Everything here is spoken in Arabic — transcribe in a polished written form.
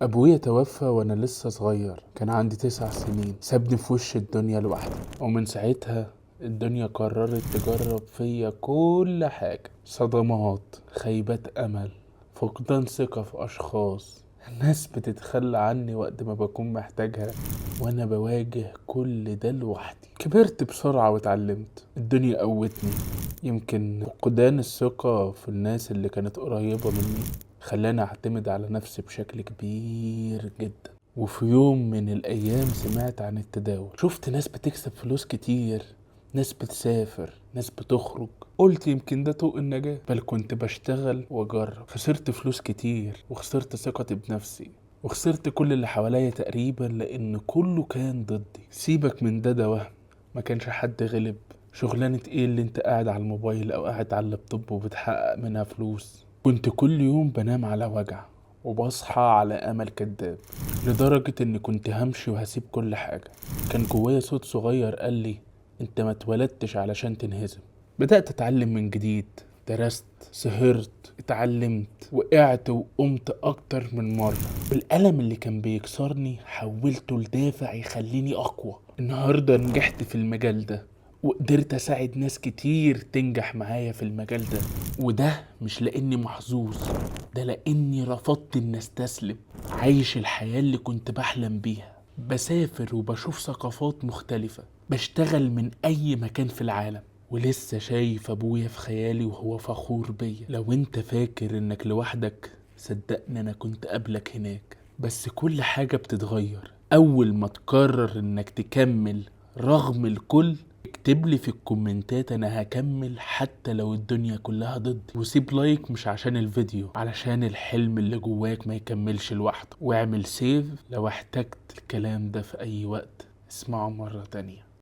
أبويا توفى وأنا لسه صغير، كان عندي 9 سنين. سابني في وش الدنيا لوحدي، ومن ساعتها الدنيا قررت تجرب فيا كل حاجة: صدمات، خيبات أمل، فقدان ثقة في أشخاص، ناس بتتخلى عني وقت ما بكون محتاجها، وأنا بواجه كل ده لوحدي. كبرت بسرعة واتعلمت، الدنيا قوتني. يمكن فقدان الثقة في الناس اللي كانت قريبة مني خلاني اعتمد على نفسي بشكل كبير جدا. وفي يوم من الايام سمعت عن التداول، شفت ناس بتكسب فلوس كتير، ناس بتسافر، ناس بتخرج. قلت يمكن ده طوق النجاة، بل كنت بشتغل واجرب. خسرت فلوس كتير، وخسرت ثقتي بنفسي، وخسرت كل اللي حواليا تقريبا، لان كله كان ضدي. سيبك من ده وهم، ما كانش حد غلب. شغلانة ايه اللي انت قاعد على الموبايل او قاعد على اللابتوب وبتحقق منها فلوس؟ كنت كل يوم بنام على وجع، وبصحى على امل كداب. لدرجة اني كنت همشي وهسيب كل حاجة. كان جوايا صوت صغير قال لي: انت ما اتولدتش علشان تنهزم. بدأت اتعلم من جديد، درست، سهرت، اتعلمت، وقعت وقمت اكتر من مرة. والألم اللي كان بيكسرني حولته لدافع يخليني اقوى. النهاردة نجحت في المجال ده، وقدرت اساعد ناس كتير تنجح معايا في المجال ده. وده مش لاني محظوظ، ده لاني رفضت اني استسلم. عايش الحياة اللي كنت بحلم بيها، بسافر وبشوف ثقافات مختلفة، بشتغل من اي مكان في العالم، ولسه شايف ابويا في خيالي وهو فخور بيا. لو انت فاكر انك لوحدك، صدقني انا كنت قبلك هناك. بس كل حاجة بتتغير اول ما تقرر انك تكمل رغم الكل. اكتب لي في الكومنتات: انا هكمل حتى لو الدنيا كلها ضدي. وسيب لايك مش عشان الفيديو، علشان الحلم اللي جواك ما يكملش لوحده. واعمل سيف لو احتجت الكلام ده في اي وقت اسمعه مرة تانية.